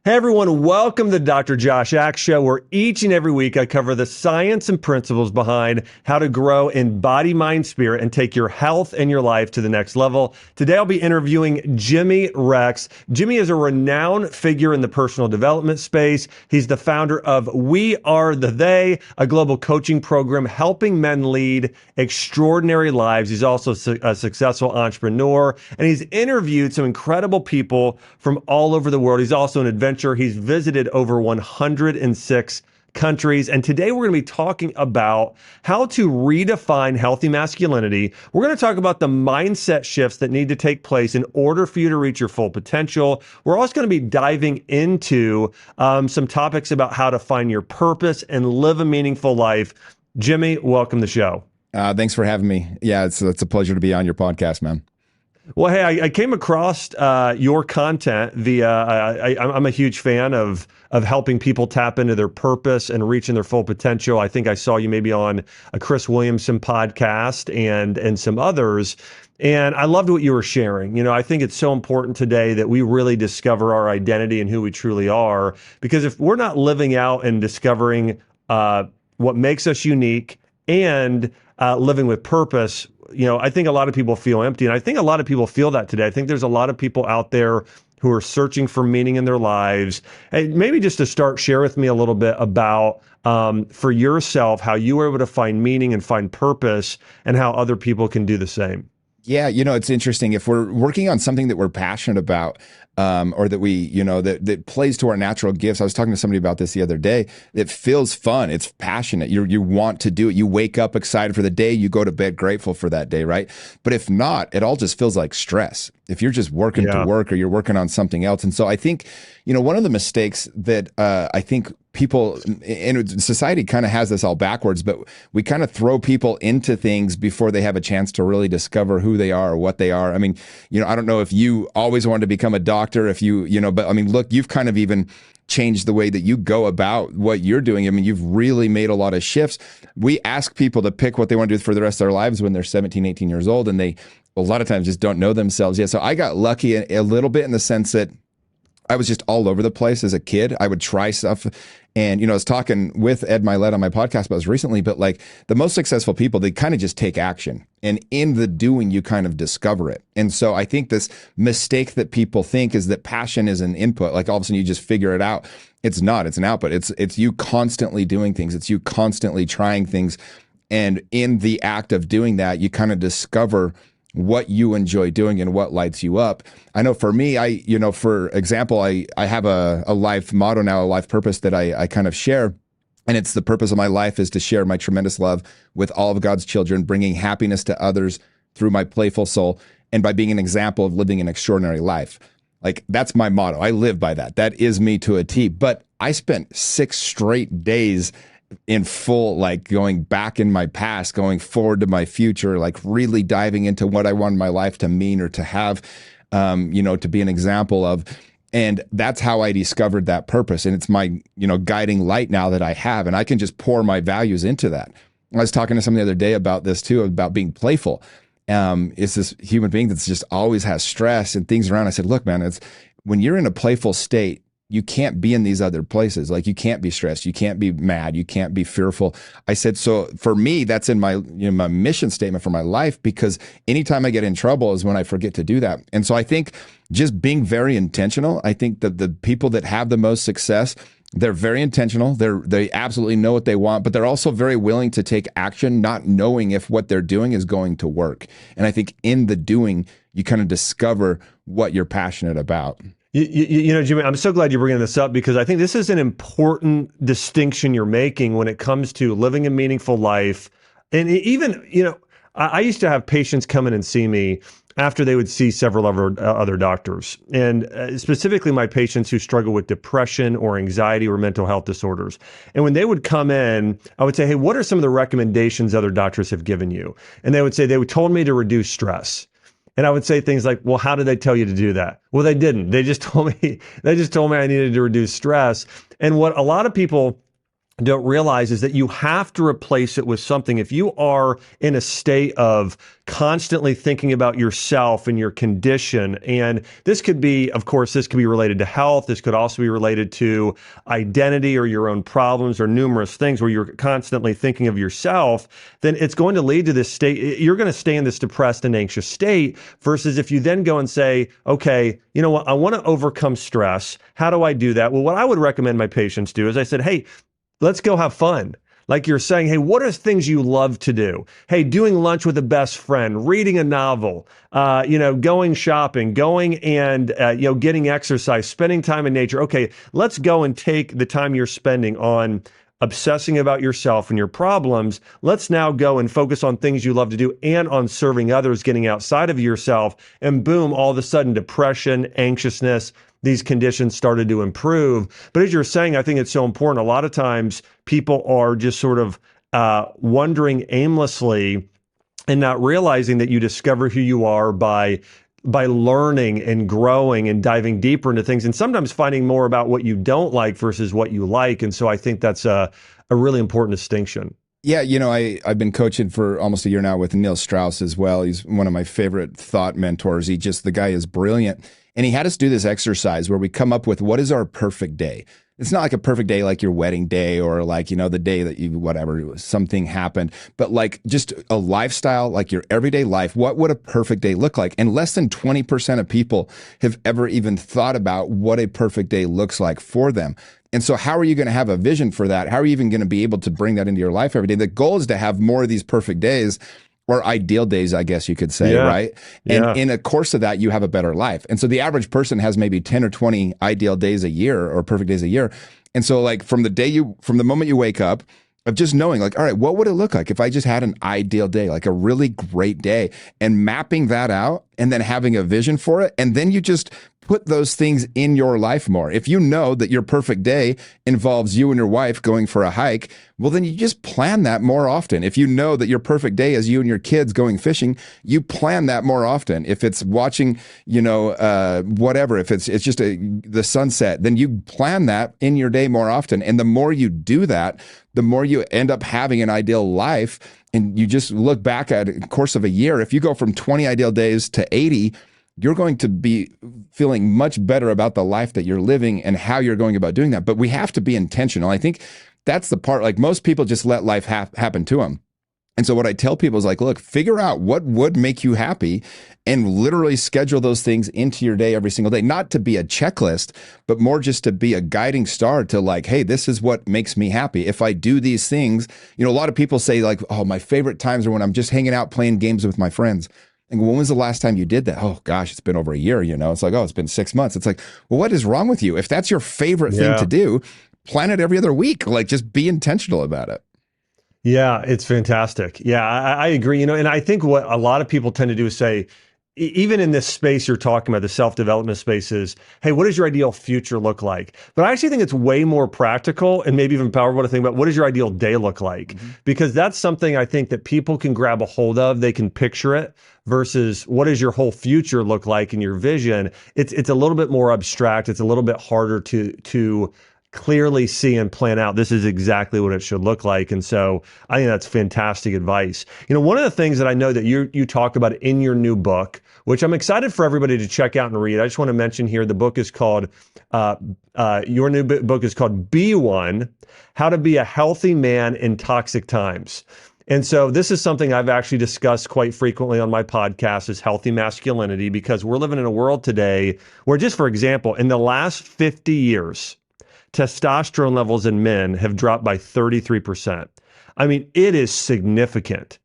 Hey everyone, welcome to the Dr. Josh Axe Show, where each and every week I cover the science and principles behind how to grow in body, mind, spirit, and take your health and your life to the next level. Today I'll be interviewing Jimmy Rex. Jimmy is a renowned figure in the personal development space. He's the founder of We Are the They, a global coaching program helping men lead extraordinary lives. He's also a successful entrepreneur, and he's interviewed some incredible people from all over the world. He's also an adventurer. He's visited over 106 countries. And today we're going to be talking about how to redefine healthy masculinity. We're going to talk about the mindset shifts that need to take place in order for you to reach your full potential. We're also going to be diving into some topics about how to find your purpose and live a meaningful life. Jimmy, welcome to the show. Thanks for having me. Yeah, it's a pleasure to be on your podcast, man. Well, hey, I came across your content via. I'm a huge fan of helping people tap into their purpose and reaching their full potential. I think I saw you maybe on a Chris Williamson podcast and some others, and I loved what you were sharing. You know, I think it's so important today that we really discover our identity and who we truly are, because if we're not living out and discovering what makes us unique and living with purpose, you know, I think a lot of people feel empty. And I think a lot of people feel that today. I think there's a lot of people out there who are searching for meaning in their lives. And maybe just to start, share with me a little bit about, for yourself, how you were able to find meaning and find purpose and how other people can do the same. Yeah, it's interesting. If we're working on something that we're passionate about, or that we, that plays to our natural gifts. I was talking to somebody about this the other day. It feels fun. It's passionate. You want to do it. You wake up excited for the day. You go to bed grateful for that day, right? But if not, it all just feels like stress. If you're just working to work or you're working on something else. And so I think, one of the mistakes that I think people in society kind of has this all backwards, but we kind of throw people into things before they have a chance to really discover who they are or what they are. I mean, I don't know if you always wanted to become a doctor, if but I mean, look, you've kind of even changed the way that you go about what you're doing. I mean, you've really made a lot of shifts. We ask people to pick what they want to do for the rest of their lives when they're 17, 18 years old, and they a lot of times just don't know themselves yet. So I got lucky a little bit in the sense that I was just all over the place as a kid. I would try stuff. And, I was talking with Ed Milet on my podcast about this recently, but like the most successful people, they kind of just take action. And in the doing, you kind of discover it. And so I think this mistake that people think is that passion is an input. Like all of a sudden you just figure it out. It's not, it's an output. It's you constantly doing things. It's you constantly trying things. And in the act of doing that, you kind of discover what you enjoy doing and what lights you up. I know for me, for example, I have a life motto now, a life purpose that I kind of share. And it's the purpose of my life is to share my tremendous love with all of God's children, bringing happiness to others through my playful soul and by being an example of living an extraordinary life. Like that's my motto. I live by that. That is me to a T. But I spent 6 straight days in full, like going back in my past, going forward to my future, like really diving into what I want my life to mean or to have, to be an example of. And that's how I discovered that purpose. And it's my, guiding light now that I have, and I can just pour my values into that. I was talking to someone the other day about this too, about being playful. It's this human being that's just always has stress and things around. I said, look, man, it's when you're in a playful state, you can't be in these other places. Like you can't be stressed. You can't be mad. You can't be fearful. I said, so for me, that's in my, my mission statement for my life, because anytime I get in trouble is when I forget to do that. And so I think just being very intentional, I think that the people that have the most success, they're very intentional. They absolutely know what they want, but they're also very willing to take action, not knowing if what they're doing is going to work. And I think in the doing, you kind of discover what you're passionate about. Jimmy, I'm so glad you're bringing this up, because I think this is an important distinction you're making when it comes to living a meaningful life. And even, I used to have patients come in and see me after they would see several other doctors, and specifically my patients who struggle with depression or anxiety or mental health disorders. And when they would come in, I would say, hey, what are some of the recommendations other doctors have given you? And they would say, told me to reduce stress. And I would say things like, well, how did they tell you to do that? Well, they didn't. They just told me I needed to reduce stress. And what a lot of people don't realize is that you have to replace it with something. If you are in a state of constantly thinking about yourself and your condition, and this could be, of course, this could be related to health. This could also be related to identity or your own problems or numerous things where you're constantly thinking of yourself, then it's going to lead to this state. You're going to stay in this depressed and anxious state versus if you then go and say, okay, you know what, I want to overcome stress. How do I do that? Well, what I would recommend my patients do is I said, hey, let's go have fun. Like you're saying, hey, what are things you love to do? Hey, doing lunch with a best friend, reading a novel, going shopping, going and, getting exercise, spending time in nature. Okay, let's go and take the time you're spending on obsessing about yourself and your problems. Let's now go and focus on things you love to do and on serving others, getting outside of yourself. And boom, all of a sudden, depression, anxiousness, these conditions started to improve. But as you're saying, I think it's so important. A lot of times people are just sort of wandering aimlessly and not realizing that you discover who you are by learning and growing and diving deeper into things and sometimes finding more about what you don't like versus what you like. And so I think that's a really important distinction. Yeah, I've been coaching for almost a year now with Neil Strauss as well. He's one of my favorite thought mentors. The guy is brilliant. And he had us do this exercise where we come up with what is our perfect day. It's not like a perfect day like your wedding day or like, the day that something happened, but like just a lifestyle, like your everyday life. What would a perfect day look like? And less than 20% of people have ever even thought about what a perfect day looks like for them. And so how are you going to have a vision for that? How are you even going to be able to bring that into your life every day? The goal is to have more of these perfect days or ideal days, I guess you could say, right? And in the course of that, you have a better life. And so the average person has maybe 10 or 20 ideal days a year or perfect days a year. And so like from the moment you wake up, of just knowing like, all right, what would it look like if I just had an ideal day, like a really great day, and mapping that out and then having a vision for it. And then you just put those things in your life more. If you know that your perfect day involves you and your wife going for a hike, well, then you just plan that more often. If you know that your perfect day is you and your kids going fishing, you plan that more often. If it's watching, whatever, if it's just the sunset, then you plan that in your day more often. And the more you do that, the more you end up having an ideal life. And you just look back at the course of a year. If you go from 20 ideal days to 80, you're going to be feeling much better about the life that you're living and how you're going about doing that. But we have to be intentional. I think that's the part, like most people just let life happen to them. And so what I tell people is like, look, figure out what would make you happy and literally schedule those things into your day every single day, not to be a checklist, but more just to be a guiding star to like, hey, this is what makes me happy. If I do these things, a lot of people say like, oh, my favorite times are when I'm just hanging out playing games with my friends. And when was the last time you did that? Oh gosh, it's been over a year, It's like, oh, it's been 6 months. It's like, well, what is wrong with you? If that's your favorite thing to do, plan it every other week. Like just be intentional about it. Yeah, it's fantastic. Yeah, I agree. And I think what a lot of people tend to do is say, even in this space you're talking about, the self-development spaces, hey, what does your ideal future look like? But I actually think it's way more practical and maybe even powerful to think about what does your ideal day look like? Mm-hmm. Because that's something I think that people can grab a hold of. They can picture it versus what does your whole future look like in your vision? It's a little bit more abstract. It's a little bit harder to clearly see and plan out this is exactly what it should look like. And so I think that's fantastic advice. One of the things that I know that you talk about in your new book, which I'm excited for everybody to check out and read. I just want to mention here, the book is called, your new book is called Be One, How to Be a Healthy Man in Toxic Times. And so this is something I've actually discussed quite frequently on my podcast is healthy masculinity, because we're living in a world today where, just for example, in the last 50 years, testosterone levels in men have dropped by 33%. I mean, it is significant.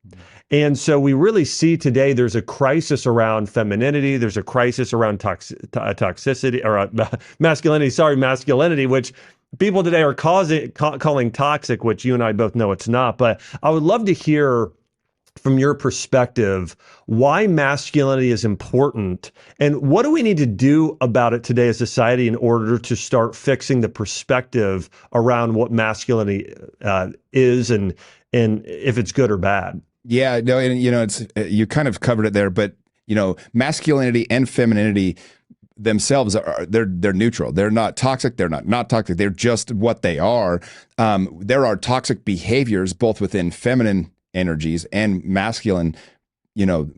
And so we really see today there's a crisis around femininity. There's a crisis around toxicity or masculinity, which people today are calling toxic, which you and I both know it's not. But I would love to hear from your perspective, why masculinity is important and what do we need to do about it today as society in order to start fixing the perspective around what masculinity is and if it's good or bad. Yeah, no, and it's you kind of covered it there, but masculinity and femininity themselves they're neutral. They're not toxic. They're not toxic. They're just what they are. There are toxic behaviors both within feminine energies and masculine,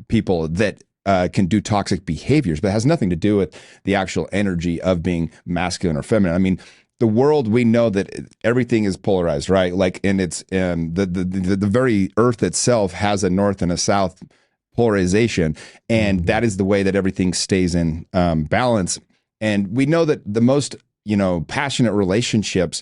people that can do toxic behaviors, but it has nothing to do with the actual energy of being masculine or feminine. I mean, the world, we know that everything is polarized, right? Like, and it's the very earth itself has a north and a south polarization, and that is the way that everything stays in balance. And we know that the most passionate relationships,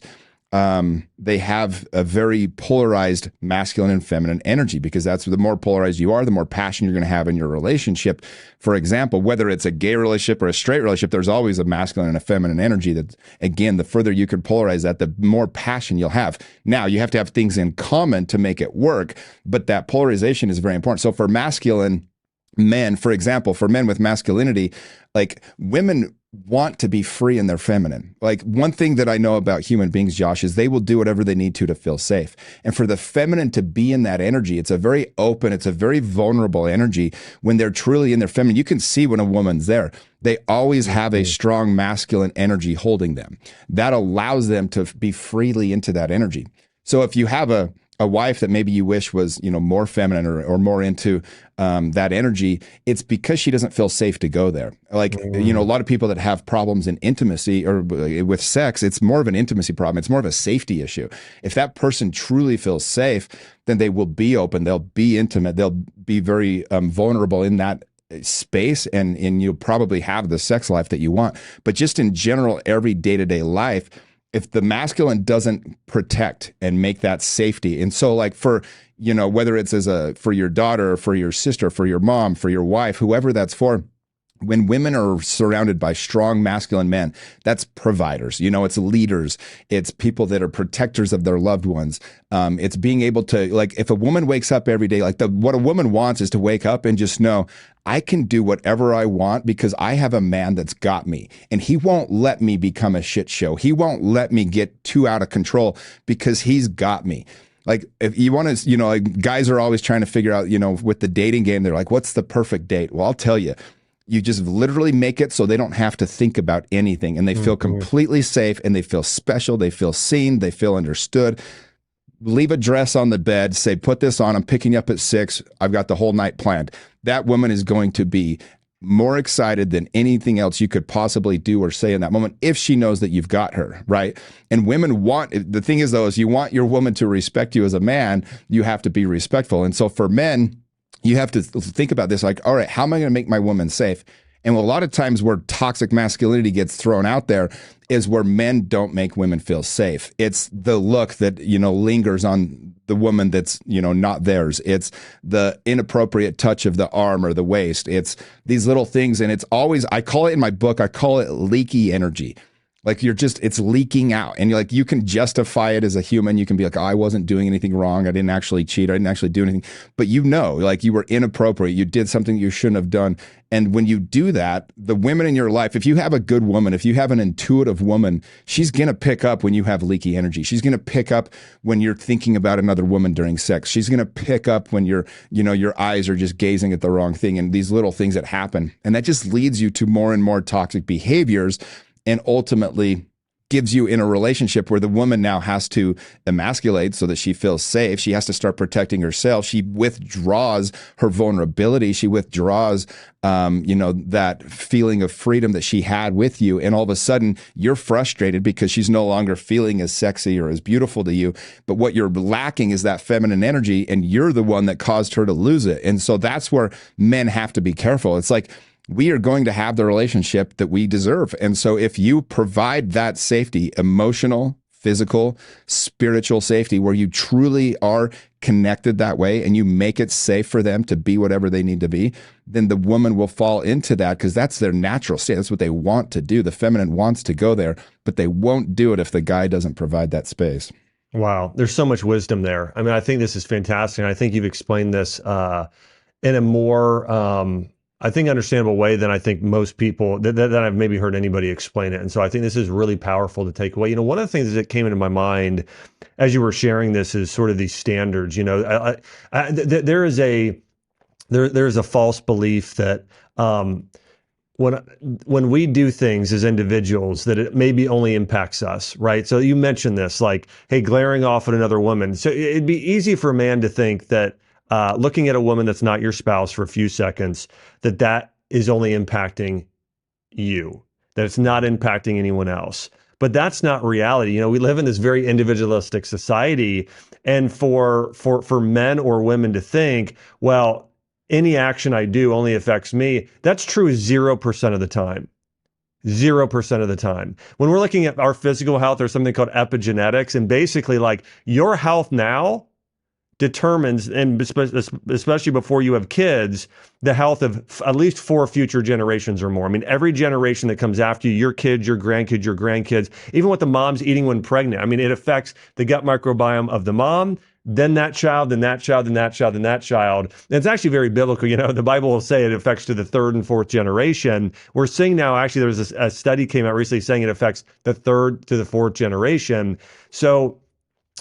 they have a very polarized masculine and feminine energy, because that's the more polarized you are, the more passion you're going to have in your relationship. For example, whether it's a gay relationship or a straight relationship, there's always a masculine and a feminine energy. That, again, the further you can polarize that, the more passion you'll have. Now, you have to have things in common to make it work, but that polarization is very important. So for masculine men, for example, for men with masculinity, like, women want to be free in their feminine. Like, one thing that I know about human beings, Josh, is they will do whatever they need to feel safe. And for the feminine to be in that energy, it's a very open, it's a very vulnerable energy. When they're truly in their feminine, you can see when a woman's there. They always have a strong masculine energy holding them. That allows them to be freely into that energy. So if you have a wife that maybe you wish was, more feminine or more into that energy, it's because she doesn't feel safe to go there. Like, a lot of people that have problems in intimacy or with sex, it's more of an intimacy problem. It's more of a safety issue. If that person truly feels safe, then they will be open. They'll be intimate. They'll be very vulnerable in that space, and you'll probably have the sex life that you want. But just in general, every day-to-day life, if the masculine doesn't protect and make that safety, and so like for, whether it's for your daughter, for your sister, for your mom, for your wife, whoever that's for, when women are surrounded by strong masculine men, that's providers, it's leaders, it's people that are protectors of their loved ones. It's being able to, like, if a woman wakes up every day, like what a woman wants is to wake up and just know, I can do whatever I want because I have a man that's got me, and he won't let me become a shit show. He won't let me get too out of control because he's got me. Like, if you want to, like, guys are always trying to figure out, with the dating game, they're like, what's the perfect date? Well, I'll tell you. You just literally make it so they don't have to think about anything, and they feel completely safe, and they feel special. They feel seen. They feel understood. Leave a dress on the bed. Say, put this on. I'm picking you up at 6. I've got the whole night planned. That woman is going to be more excited than anything else you could possibly do or say in that moment, if she knows that you've got her, right? And women the thing is, though, is you want your woman to respect you as a man, you have to be respectful. And so for men, you have to think about this, like, all right, how am I going to make my woman safe? And a lot of times where toxic masculinity gets thrown out there is where men don't make women feel safe. It's the look that, lingers on the woman that's, not theirs. It's the inappropriate touch of the arm or the waist. It's these little things. And it's always, I call it in my book, I call it leaky energy. Like, it's leaking out, and you can justify it as a human. You can be like, oh, I wasn't doing anything wrong. I didn't actually cheat. I didn't actually do anything. But like, you were inappropriate. You did something you shouldn't have done. And when you do that, the women in your life, if you have a good woman, if you have an intuitive woman, she's going to pick up when you have leaky energy. She's going to pick up when you're thinking about another woman during sex. She's going to pick up when your eyes are just gazing at the wrong thing, and these little things that happen. And that just leads you to more and more toxic behaviors, and ultimately gives you in a relationship where the woman now has to emasculate so that she feels safe. She has to start protecting herself. She withdraws her vulnerability. She withdraws, that feeling of freedom that she had with you. And all of a sudden you're frustrated because she's no longer feeling as sexy or as beautiful to you. But what you're lacking is that feminine energy, and you're the one that caused her to lose it. And so that's where men have to be careful. It's like, we are going to have the relationship that we deserve. And so if you provide that safety, emotional, physical, spiritual safety, where you truly are connected that way, and you make it safe for them to be whatever they need to be, then the woman will fall into that, because that's their natural state. That's what they want to do. The feminine wants to go there, but they won't do it if the guy doesn't provide that space. Wow. There's so much wisdom there. I mean, I think this is fantastic. And I think you've explained this in a more I think understandable way than I think most people that I've maybe heard anybody explain it. And so I think this is really powerful to take away. One of the things that came into my mind as you were sharing this is sort of these standards. There is a false belief that when when we do things as individuals that it maybe only impacts us, right? So you mentioned this, like, hey, glaring off at another woman. So it'd be easy for a man to think that looking at a woman that's not your spouse for a few seconds, that is only impacting you, that it's not impacting anyone else. But that's not reality. We live in this very individualistic society, and for men or women to think, well, any action I do only affects me. That's true 0% of the time. 0% of the time. When we're looking at our physical health, there's something called epigenetics, and basically, like, your health now determines, and especially before you have kids, the health of at least 4 future generations or more. I mean, every generation that comes after you, your kids, your grandkids, even what the mom's eating when pregnant. I mean, it affects the gut microbiome of the mom, then that child, then that child, then that child, then that child. And it's actually very biblical. The Bible will say it affects to the 3rd and 4th generation. We're seeing now, actually, there was a study came out recently saying it affects the 3rd to the 4th generation. So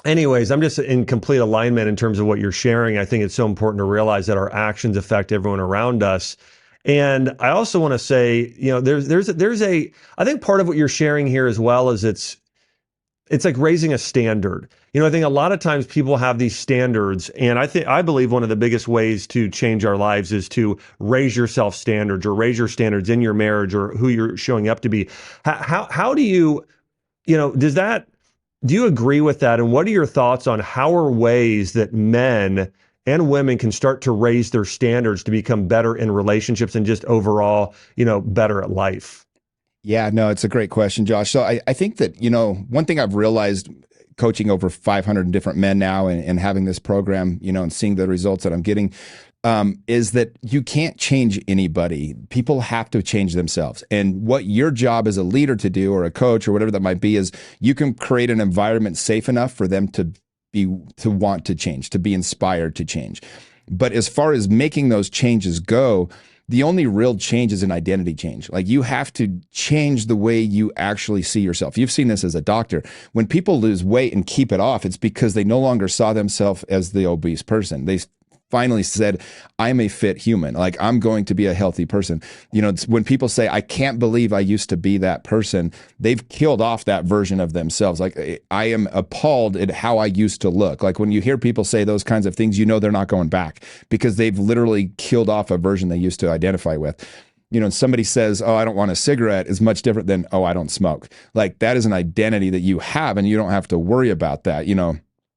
anyways, I'm just in complete alignment in terms of what you're sharing. I think it's so important to realize that our actions affect everyone around us. And I also want to say, I think part of what you're sharing here as well is it's like raising a standard. I think a lot of times people have these standards, and I believe one of the biggest ways to change our lives is to raise your self standards, or raise your standards in your marriage, or who you're showing up to be. How do you, do you agree with that? And what are your thoughts on how are ways that men and women can start to raise their standards to become better in relationships and just overall, better at life? Yeah, no, it's a great question, Josh. So I think that, one thing I've realized coaching over 500 different men now, and having this program, and seeing the results that I'm getting, is that you can't change anybody. People have to change themselves. And what your job as a leader to do, or a coach, or whatever that might be, is you can create an environment safe enough for them to want to change, to be inspired to change. But as far as making those changes go, the only real change is an identity change. Like, you have to change the way you actually see yourself. You've seen this as a doctor. When people lose weight and keep it off, it's because they no longer saw themselves as the obese person. They finally said, I'm a fit human. Like, I'm going to be a healthy person. It's when people say, I can't believe I used to be that person, they've killed off that version of themselves. Like, I am appalled at how I used to look. Like, when you hear people say those kinds of things, they're not going back, because they've literally killed off a version they used to identify with. Somebody says, oh, I don't want a cigarette, is much different than, oh, I don't smoke. Like, that is an identity that you have, and you don't have to worry about that.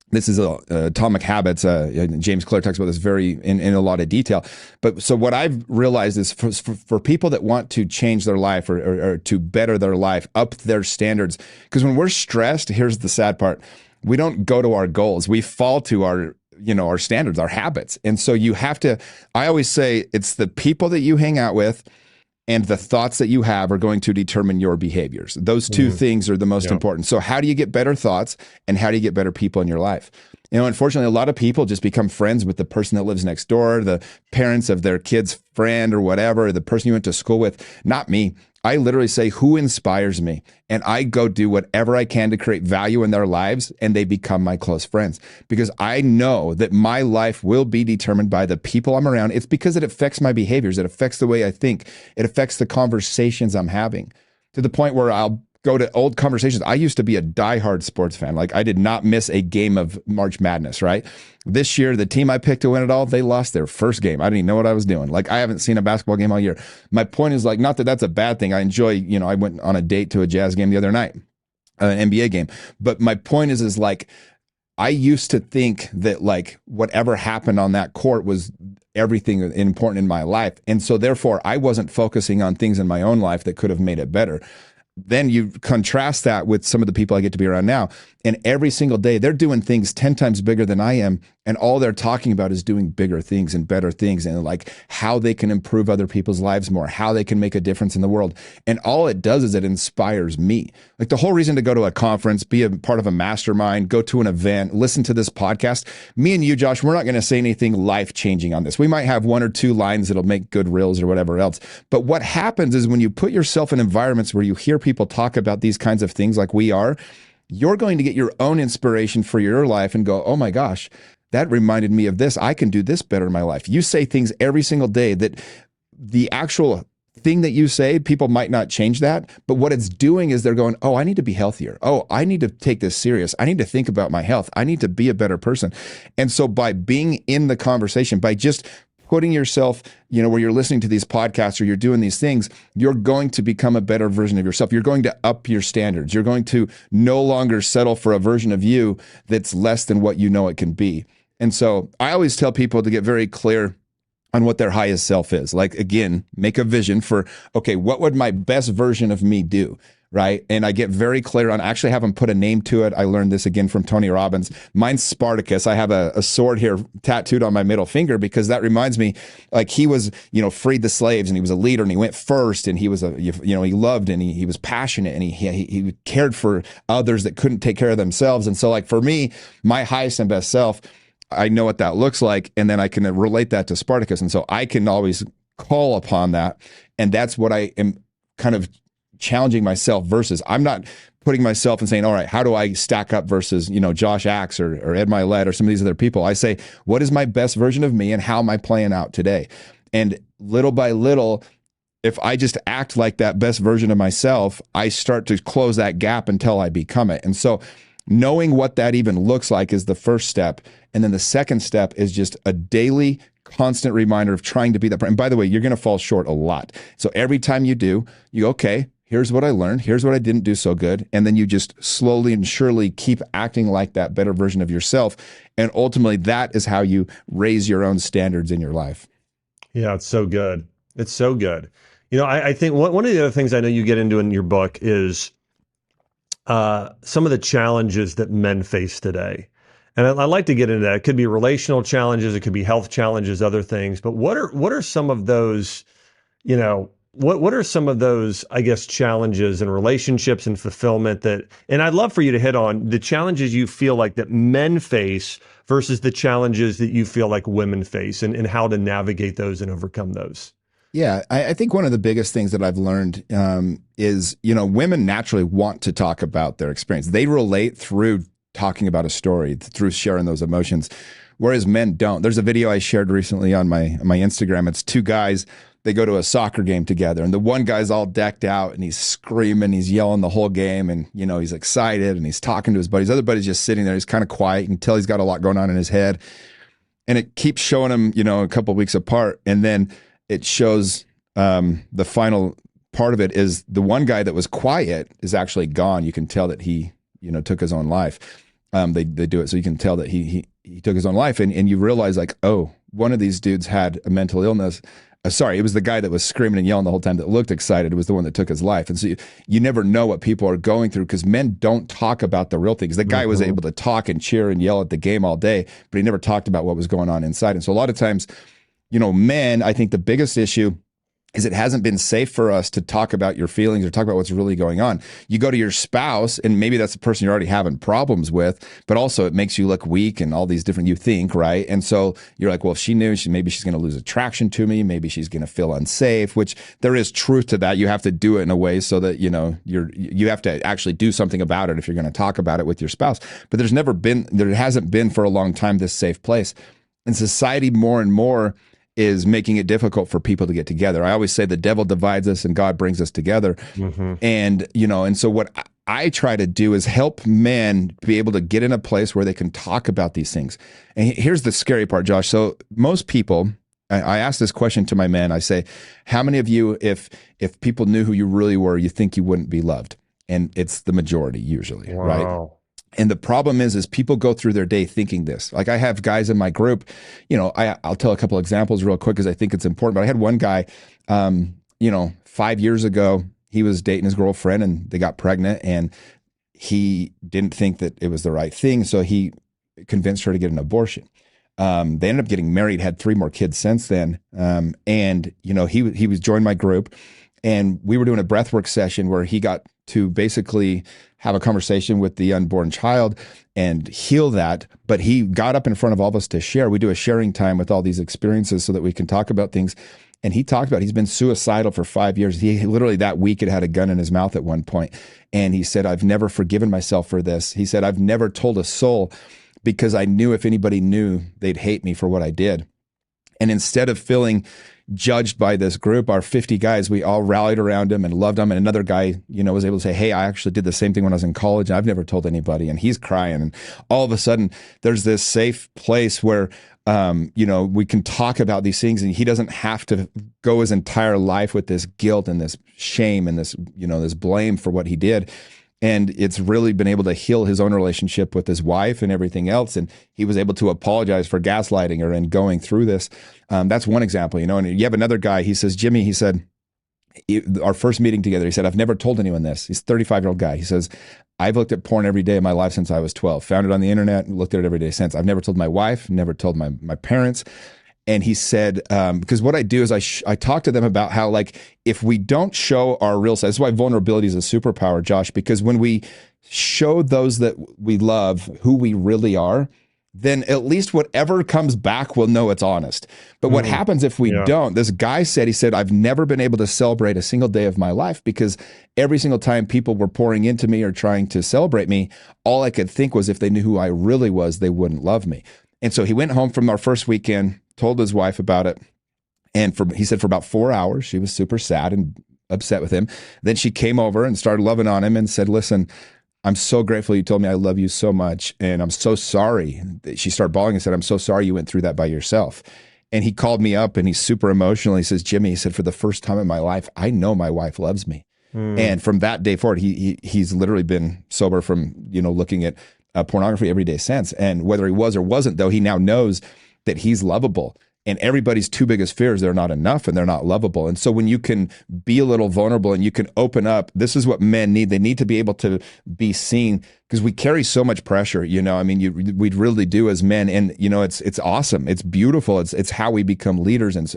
This is Atomic Habits. James Clear talks about this in a lot of detail. But so what I've realized is for people that want to change their life, or to better their life, up their standards, because when we're stressed, here's the sad part, we don't go to our goals. We fall to our standards, our habits. And so you have to, I always say, it's the people that you hang out with and the thoughts that you have are going to determine your behaviors. Those two things are the most important. So how do you get better thoughts, and how do you get better people in your life? Unfortunately, a lot of people just become friends with the person that lives next door, the parents of their kid's friend or whatever, the person you went to school with. Not me. I literally say, who inspires me? And I go do whatever I can to create value in their lives, and they become my close friends, because I know that my life will be determined by the people I'm around. It's because it affects my behaviors. It affects the way I think. It affects the conversations I'm having, to the point where I'll go to old conversations. I used to be a diehard sports fan. Like, I did not miss a game of March Madness, right? This year, the team I picked to win it all, they lost their first game. I didn't even know what I was doing. Like, I haven't seen a basketball game all year. My point is, like, not that that's a bad thing. I enjoy, I went on a date to a Jazz game the other night, an NBA game. But my point is like, I used to think that, like, whatever happened on that court was everything important in my life. And so therefore, I wasn't focusing on things in my own life that could have made it better. Then you contrast that with some of the people I get to be around now, and every single day they're doing things 10 times bigger than I am. And all they're talking about is doing bigger things and better things, and like how they can improve other people's lives more, how they can make a difference in the world. And all it does is it inspires me. Like, the whole reason to go to a conference, be a part of a mastermind, go to an event, listen to this podcast, me and you, Josh, we're not going to say anything life-changing on this. We might have 1 or 2 lines that'll make good reels or whatever else. But what happens is, when you put yourself in environments where you hear people talk about these kinds of things like we are, you're going to get your own inspiration for your life and go, oh my gosh, that reminded me of this. I can do this better in my life. You say things every single day that the actual thing that you say, people might not change that, but what it's doing is they're going, oh, I need to be healthier. Oh, I need to take this serious. I need to think about my health. I need to be a better person. And so by being in the conversation, by just putting yourself, where you're listening to these podcasts or you're doing these things, you're going to become a better version of yourself. You're going to up your standards. You're going to no longer settle for a version of you that's less than what you know it can be. And so I always tell people to get very clear on what their highest self is. Like, again, make a vision for, okay, what would my best version of me do? Right. And I get very clear on, I actually have them put a name to it. I learned this again from Tony Robbins. Mine's Spartacus. I have a sword here tattooed on my middle finger because that reminds me, like, he was, freed the slaves and he was a leader and he went first and he was he loved and he was passionate and he cared for others that couldn't take care of themselves. And so, like, for me, my highest and best self, I know what that looks like, and then I can relate that to Spartacus. And so I can always call upon that. And that's what I am kind of challenging myself versus. I'm not putting myself and saying, all right, how do I stack up versus, Josh Axe or Ed Milet or some of these other people? I say, what is my best version of me and how am I playing out today? And little by little, if I just act like that best version of myself, I start to close that gap until I become it. And so knowing what that even looks like is the first step. And then the second step is just a daily, constant reminder of trying to be that. And by the way, you're going to fall short a lot. So every time you do, you go, okay, here's what I learned. Here's what I didn't do so good. And then you just slowly and surely keep acting like that better version of yourself. And ultimately, that is how you raise your own standards in your life. Yeah, it's so good. It's so good. I think one of the other things I know you get into in your book is some of the challenges that men face today. And I'd like to get into that. It could be relational challenges, it could be health challenges, other things. But what are some of those, what are some of those, I guess, challenges in relationships and fulfillment and I'd love for you to hit on the challenges you feel like that men face versus the challenges that you feel like women face and how to navigate those and overcome those. Yeah, I think one of the biggest things that I've learned is, women naturally want to talk about their experience. They relate through talking about a story, through sharing those emotions, whereas men don't. There's a video I shared recently on my Instagram. It's two guys. They go to a soccer game together, and the one guy's all decked out, and he's screaming, he's yelling the whole game, and he's excited, and he's talking to his buddies. Other buddy's just sitting there. He's kind of quiet. You can tell he's got a lot going on in his head, and it keeps showing him, a couple of weeks apart, and then it shows the final part of it is the one guy that was quiet is actually gone. You can tell that he, took his own life. They do it so you can tell that he took his own life, and you realize, like, oh, one of these dudes had a mental illness. Sorry, it was the guy that was screaming and yelling the whole time that looked excited. It was the one that took his life. And so you never know what people are going through because men don't talk about the real things. The guy was able to talk and cheer and yell at the game all day, but he never talked about what was going on inside. And so a lot of times, men, I think the biggest issue is it hasn't been safe for us to talk about your feelings or talk about what's really going on. You go to your spouse, and maybe that's the person you're already having problems with, but also it makes you look weak and all these different, you think, right? And so you're like, well, if she knew, maybe she's going to lose attraction to me. Maybe she's going to feel unsafe, which there is truth to that. You have to do it in a way so that, you have to actually do something about it if you're going to talk about it with your spouse. But there hasn't been for a long time this safe place. And society more and more is making it difficult for people to get together. I always say the devil divides us and God brings us together. Mm-hmm. And so what I try to do is help men be able to get in a place where they can talk about these things. And here's the scary part, Josh. So most people, I ask this question to my men. I say, how many of you, if people knew who you really were, you think you wouldn't be loved? And it's the majority usually, wow. Right? And the problem is people go through their day thinking this. Like, I have guys in my group, I'll tell a couple examples real quick because I think it's important. But I had one guy, 5 years ago, he was dating his girlfriend and they got pregnant, and he didn't think that it was the right thing. So he convinced her to get an abortion. They ended up getting married, had 3 more kids since then. He was joined my group, and we were doing a breathwork session where he got to basically have a conversation with the unborn child and heal that. But he got up in front of all of us to share. We do a sharing time with all these experiences so that we can talk about things. And he talked about he's been suicidal for 5 years. He literally that week had a gun in his mouth at one point. And he said, I've never forgiven myself for this. He said, I've never told a soul because I knew if anybody knew, they'd hate me for what I did. And instead of feeling judged by this group, our 50 guys, we all rallied around him and loved him. And another guy, was able to say, hey, I actually did the same thing when I was in college. And I've never told anybody. And he's crying. And all of a sudden, there's this safe place where, we can talk about these things, and he doesn't have to go his entire life with this guilt and this shame and this, this blame for what he did. And it's really been able to heal his own relationship with his wife and everything else. And he was able to apologize for gaslighting her and going through this. That's one example, and you have another guy, he says, Jimmy, he said, our first meeting together, he said, I've never told anyone this. He's a 35-year-old guy. He says, I've looked at porn every day of my life since I was 12, found it on the internet, and looked at it every day since. I've never told my wife, never told my parents. And he said, because what I do is I talk to them about how, like, if we don't show our real side, that's why vulnerability is a superpower, Josh, because when we show those that we love who we really are, then at least whatever comes back will know it's honest. But what happens if we don't? This guy said, I've never been able to celebrate a single day of my life because every single time people were pouring into me or trying to celebrate me, all I could think was if they knew who I really was, they wouldn't love me. And so he went home from our first weekend, told his wife about it. And he said for about 4 hours, she was super sad and upset with him. Then she came over and started loving on him and said, listen, I'm so grateful you told me I love you so much. And I'm so sorry. She started bawling and said, I'm so sorry you went through that by yourself. And he called me up and he's super emotional. He says, Jimmy, he said, for the first time in my life, I know my wife loves me. And from that day forward, he's literally been sober from, looking at pornography every day since. And whether he was or wasn't, though, he now knows that he's lovable. And everybody's two biggest fears, they're not enough and they're not lovable. And so when you can be a little vulnerable and you can open up, this is what men need. They need to be able to be seen because we carry so much pressure, we really do as men. And, it's awesome. It's beautiful. It's how we become leaders. And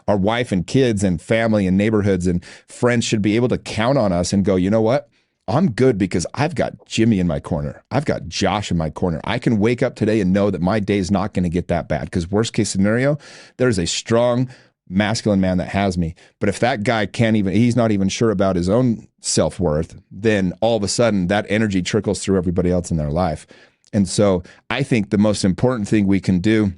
our wife and kids and family and neighborhoods and friends should be able to count on us and go, you know what? I'm good because I've got Jimmy in my corner. I've got Josh in my corner. I can wake up today and know that my day is not going to get that bad because worst case scenario, there's a strong masculine man that has me. But if that guy he's not even sure about his own self-worth, then all of a sudden that energy trickles through everybody else in their life. And so I think the most important thing we can do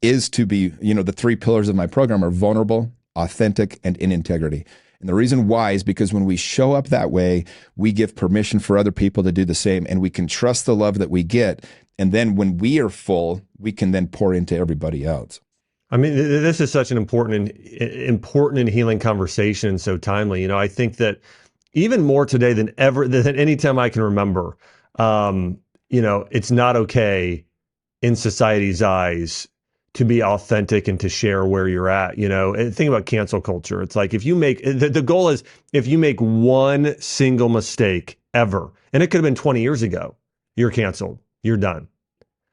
is to be, the 3 pillars of my program are vulnerable, authentic, and in integrity. And the reason why is because when we show up that way, we give permission for other people to do the same, and we can trust the love that we get. And then when we are full, we can then pour into everybody else. I mean, this is such an important and healing conversation, and so timely. I think that even more today than any time I can remember, it's not okay in society's eyes to be authentic and to share where you're at, and think about cancel culture. It's like if you make, the goal is if you make one single mistake ever, and it could have been 20 years ago, you're canceled, you're done.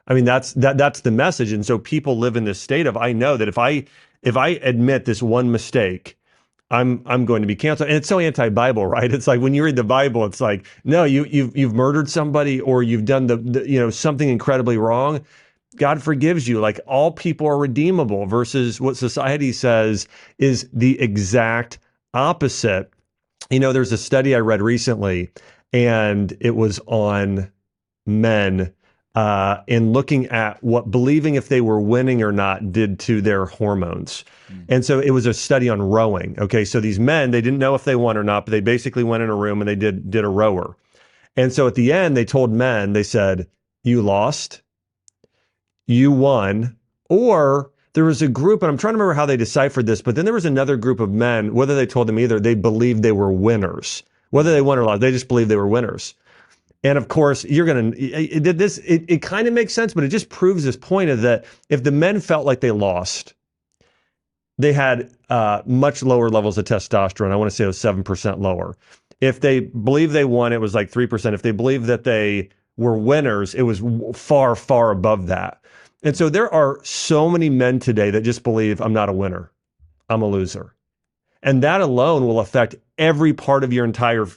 I mean, that's the message. And so people live in this state of, I know that if I admit this one mistake, I'm going to be canceled. And it's so anti-Bible, right? It's like when you read the Bible, it's like, no, you've murdered somebody or you've done the something incredibly wrong. God forgives you. Like all people are redeemable versus what society says is the exact opposite. There's a study I read recently and it was on men in looking at what believing if they were winning or not did to their hormones. And so it was a study on rowing. Okay. So these men, they didn't know if they won or not, but they basically went in a room and they did a rower. And so at the end, they told men, they said, you lost, you won, or there was a group, and I'm trying to remember how they deciphered this, but then there was another group of men, whether they told them either, they believed they were winners. Whether they won or lost, they just believed they were winners. And of course, it kind of makes sense, but it just proves this point of that if the men felt like they lost, they had much lower levels of testosterone. I want to say it was 7% lower. If they believed they won, it was like 3%. If they believed that they were winners, it was far, far above that. And so there are so many men today that just believe I'm not a winner, I'm a loser. And that alone will affect every part of your entire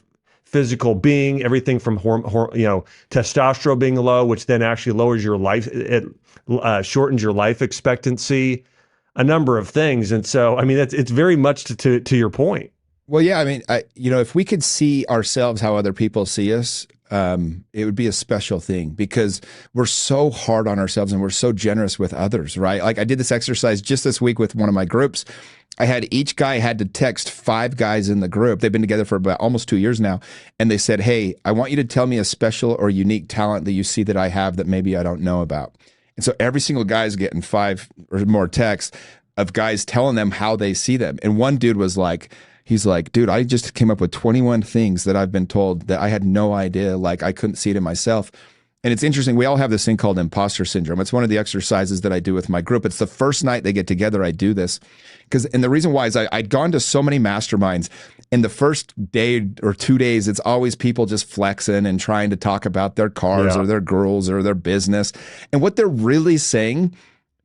physical being, everything from testosterone being low, which then actually lowers your life, it shortens your life expectancy, a number of things. And so, I mean, it's very much to your point. Well, yeah, I mean, if we could see ourselves how other people see us, it would be a special thing because we're so hard on ourselves and we're so generous with others, right? Like I did this exercise just this week with one of my groups. I had each guy had to text 5 guys in the group. They've been together for about almost 2 years now. And they said, hey, I want you to tell me a special or unique talent that you see that I have that maybe I don't know about. And so every single guy is getting 5 or more texts of guys telling them how they see them. And one dude was like, he's like, dude, I just came up with 21 things that I've been told that I had no idea, like I couldn't see it in myself. And it's interesting. We all have this thing called imposter syndrome. It's one of the exercises that I do with my group. It's the first night they get together, I do this. And the reason why is I'd gone to so many masterminds. In the first day or 2 days, it's always people just flexing and trying to talk about their cars or their girls or their business. And what they're really saying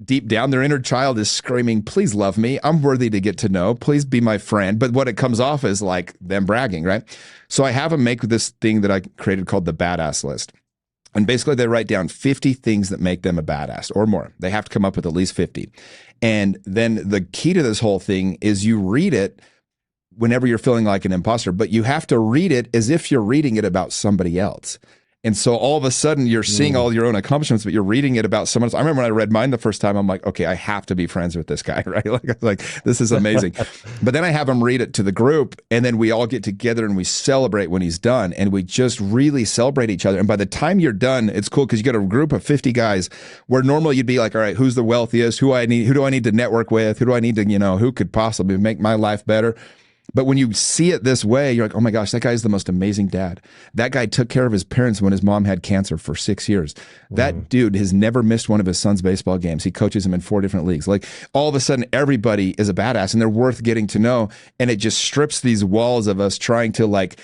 deep down, their inner child is screaming, please love me. I'm worthy to get to know. Please be my friend. But what it comes off is like them bragging, right? So I have them make this thing that I created called the badass list. And basically they write down 50 things that make them a badass or more. They have to come up with at least 50. And then the key to this whole thing is you read it whenever you're feeling like an imposter, but you have to read it as if you're reading it about somebody else. And so all of a sudden you're seeing all your own accomplishments, but you're reading it about someone else. I remember when I read mine the first time, I'm like, okay, I have to be friends with this guy, right? Like this is amazing. But then I have him read it to the group and then we all get together and we celebrate when he's done and we just really celebrate each other. And by the time you're done, it's cool because you get a group of 50 guys where normally you'd be like, all right, who's the wealthiest? Who do I need to network with? Who do I need to, who could possibly make my life better? But when you see it this way, you're like, oh my gosh, that guy is the most amazing dad. That guy took care of his parents when his mom had cancer for 6 years. That dude has never missed one of his son's baseball games. He coaches him in 4 different leagues. Like all of a sudden, everybody is a badass and they're worth getting to know. And it just strips these walls of us trying to like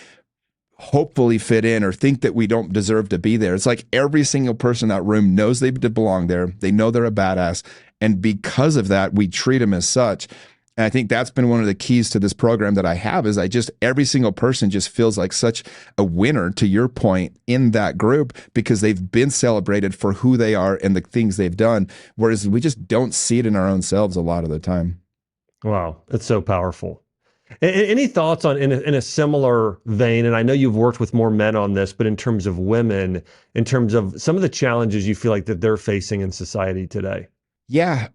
hopefully fit in or think that we don't deserve to be there. It's like every single person in that room knows they belong there. They know they're a badass. And because of that, we treat them as such. And I think that's been one of the keys to this program that I have is every single person just feels like such a winner, to your point, in that group because they've been celebrated for who they are and the things they've done. Whereas we just don't see it in our own selves a lot of the time. Wow. It's so powerful. Any thoughts on in a similar vein? And I know you've worked with more men on this, but in terms of women, in terms of some of the challenges you feel like that they're facing in society today? Yeah.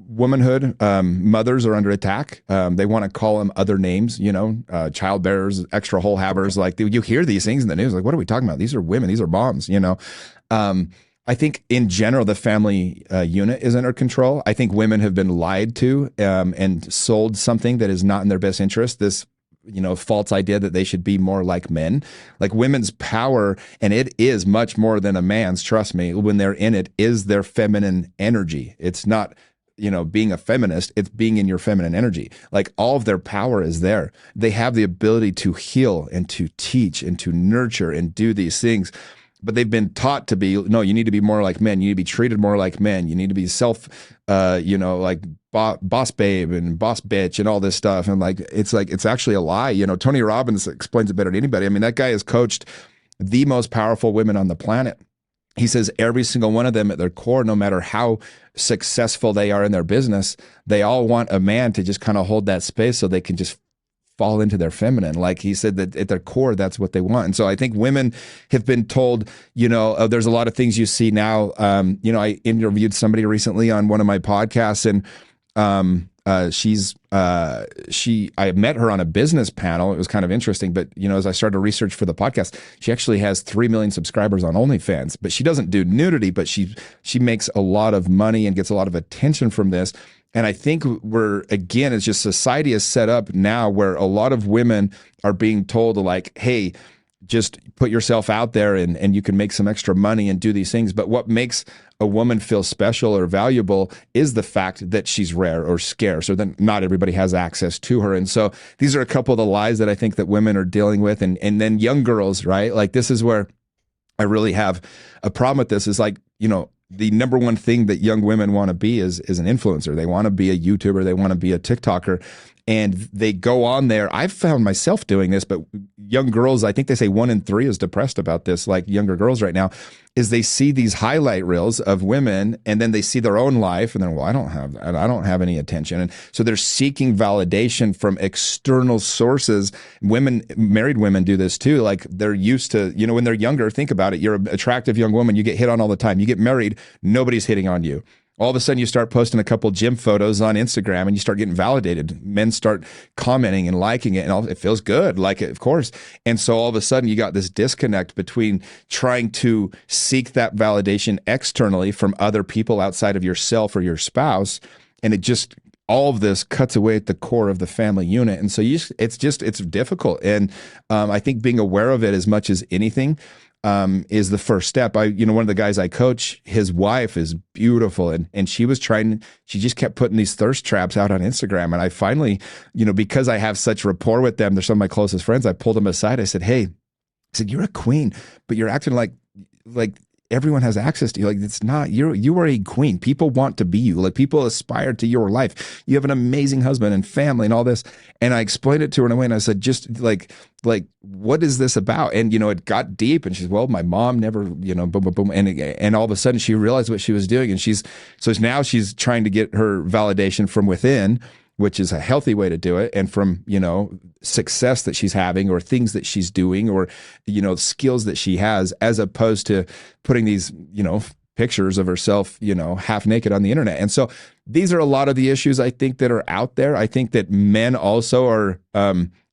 Womanhood, mothers are under attack. They want to call them other names, child bearers, extra hole havers. Like you hear these things in the news, like, what are we talking about? These are women, these are moms, I think in general, the family unit is under control. I think women have been lied to and sold something that is not in their best interest. This false idea that they should be more like men. Like women's power, and it is much more than a man's, trust me, when they're in it, is their feminine energy. It's not being a feminist, it's being in your feminine energy. Like all of their power is there. They have the ability to heal and to teach and to nurture and do these things. But they've been taught to be, no, you need to be more like men. You need to be treated more like men. You need to be boss babe and boss bitch and all this stuff. And it's actually a lie. Tony Robbins explains it better than anybody. I mean, that guy has coached the most powerful women on the planet. He says every single one of them at their core, no matter how successful they are in their business, they all want a man to just kind of hold that space so they can just fall into their feminine. Like he said that at their core, that's what they want. And so I think women have been told, there's a lot of things you see now. I interviewed somebody recently on one of my podcasts and I met her on a business panel. It was kind of interesting, but as I started to research for the podcast, she actually has 3 million subscribers on OnlyFans, but she doesn't do nudity, but she makes a lot of money and gets a lot of attention from this. And I think it's just society is set up now where a lot of women are being told like, hey, just put yourself out there and you can make some extra money and do these things. But what makes a woman feel special or valuable is the fact that she's rare or scarce, or that not everybody has access to her. And so these are a couple of the lies that I think that women are dealing with. And then young girls, right? Like this is where I really have a problem with this is like, the number one thing that young women want to be is an influencer. They want to be a YouTuber. They want to be a TikToker. and they go on there. I've found myself doing this, but young girls, I think they say 1 in 3 is depressed about this, like younger girls right now, is they see these highlight reels of women and then they see their own life and then, well, I don't have that. I don't have any attention. And so they're seeking validation from external sources. Women, married women do this too. Like they're used to, when they're younger, think about it. You're an attractive young woman. You get hit on all the time. You get married. Nobody's hitting on you. All of a sudden you start posting a couple gym photos on Instagram and you start getting validated. Men start commenting and liking it and it feels good, like it, of course. And so all of a sudden you got this disconnect between trying to seek that validation externally from other people outside of yourself or your spouse. And it just, all of this cuts away at the core of the family unit. And so it's difficult. And I think being aware of it as much as anything is the first step. One of the guys I coach, his wife is beautiful. And she just kept putting these thirst traps out on Instagram. And I finally, because I have such rapport with them, they're some of my closest friends, I pulled them aside. I said, hey, you're a queen, but you're acting like everyone has access to you. Like it's not, you are a queen. People want to be you. Like people aspire to your life. You have an amazing husband and family and all this. And I explained it to her in a way and I said, just like, what is this about? And, it got deep and she's, well, my mom never, boom, boom, boom. And all of a sudden she realized what she was doing. And now she's trying to get her validation from within, which is a healthy way to do it. And from, success that she's having or things that she's doing or, skills that she has, as opposed to putting these, pictures of herself, half naked on the internet. And so these are a lot of the issues I think that are out there. I think that men also are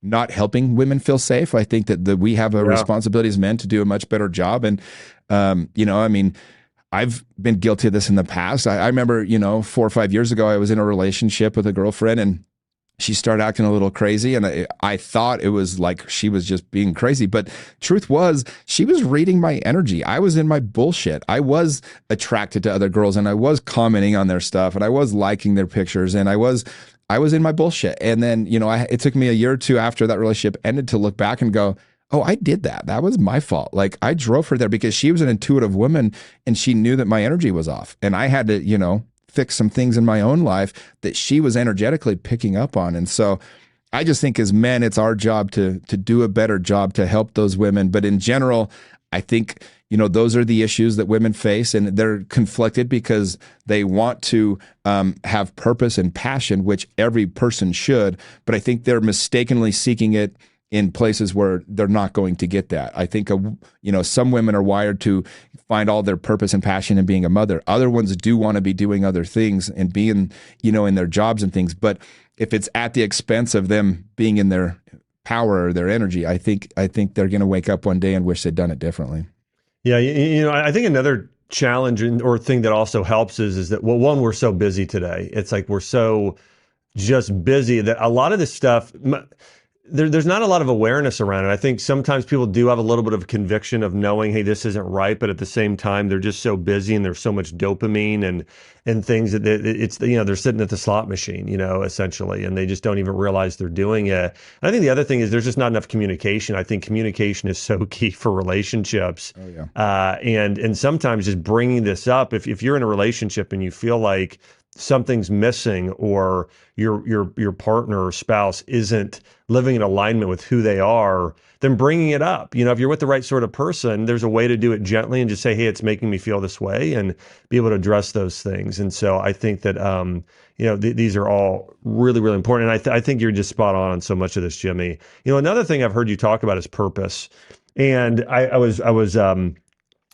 not helping women feel safe. I think that we have a responsibility as men to do a much better job. And, I've been guilty of this in the past. I remember, 4 or 5 years ago, I was in a relationship with a girlfriend and she started acting a little crazy. And I thought it was like she was just being crazy. But truth was, she was reading my energy. I was in my bullshit. I was attracted to other girls and I was commenting on their stuff and I was liking their pictures and I was in my bullshit. And then, it took me a year or two after that relationship ended to look back and go, oh, I did that. That was my fault. Like I drove her there because she was an intuitive woman and she knew that my energy was off. And I had to, fix some things in my own life that she was energetically picking up on. And so I just think as men, it's our job to do a better job to help those women. But in general, I think, those are the issues that women face and they're conflicted because they want to have purpose and passion, which every person should. But I think they're mistakenly seeking it in places where they're not going to get that. I think, some women are wired to find all their purpose and passion in being a mother. Other ones do want to be doing other things and being, in their jobs and things. But if it's at the expense of them being in their power or their energy, I think they're going to wake up one day and wish they'd done it differently. Yeah. I think another challenge or thing that also helps is that, well, one, we're so busy today. It's like, we're so just busy that a lot of this stuff, there's not a lot of awareness around it. I think sometimes people do have a little bit of conviction of knowing, hey, this isn't right, but at the same time, they're just so busy and there's so much dopamine and things that it's, they're sitting at the slot machine, essentially, and they just don't even realize they're doing it. And I think the other thing is there's just not enough communication. I think communication is so key for relationships. Oh, yeah. And sometimes just bringing this up, if you're in a relationship and you feel like something's missing or your partner or spouse isn't living in alignment with who they are, then bringing it up. If you're with the right sort of person, there's a way to do it gently and just say, hey, it's making me feel this way, and be able to address those things. And so I think that, these are all really, really important. And I think you're just spot on so much of this, Jimmy. Another thing I've heard you talk about is purpose. And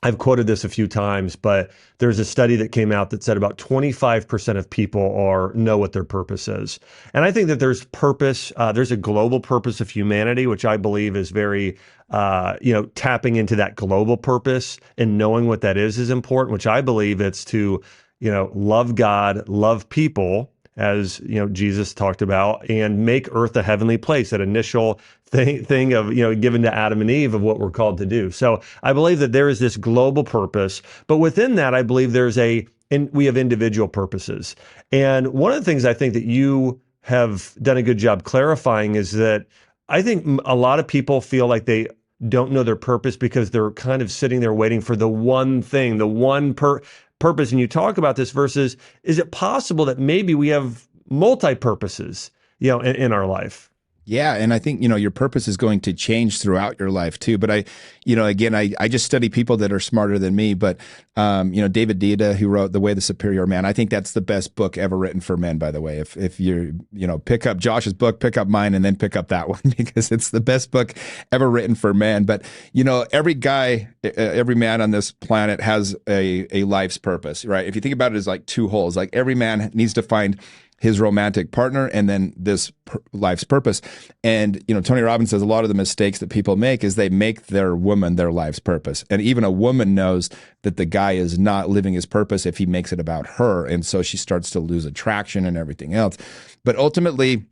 I've quoted this a few times, but there's a study that came out that said about 25% of people know what their purpose is. And I think that there's purpose, there's a global purpose of humanity, which I believe is very, tapping into that global purpose and knowing what that is important, which I believe it's to, love God, love people, as Jesus talked about, and make earth a heavenly place, that initial thing of, given to Adam and Eve of what we're called to do. So I believe that there is this global purpose, but within that, I believe we have individual purposes. And one of the things I think that you have done a good job clarifying is that I think a lot of people feel like they don't know their purpose because they're kind of sitting there waiting for the one thing, the one purpose. And you talk about this versus, is it possible that maybe we have multi-purposes? in our life. Yeah. And I think, your purpose is going to change throughout your life too. But again, I just study people that are smarter than me. But, David Deida, who wrote The Way of the Superior Man, I think that's the best book ever written for men, by the way. If you pick up Josh's book, pick up mine, and then pick up that one, because it's the best book ever written for men. But, every guy, every man on this planet has a life's purpose, right? If you think about it as like two holes, like every man needs to find his romantic partner and then this life's purpose. And, Tony Robbins says a lot of the mistakes that people make is they make their woman their life's purpose. And even a woman knows that the guy is not living his purpose if he makes it about her. And so she starts to lose attraction and everything else. But ultimately,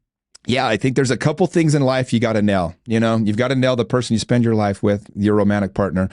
yeah, I think there's a couple things in life you got to nail. You've got to nail the person you spend your life with, your romantic partner.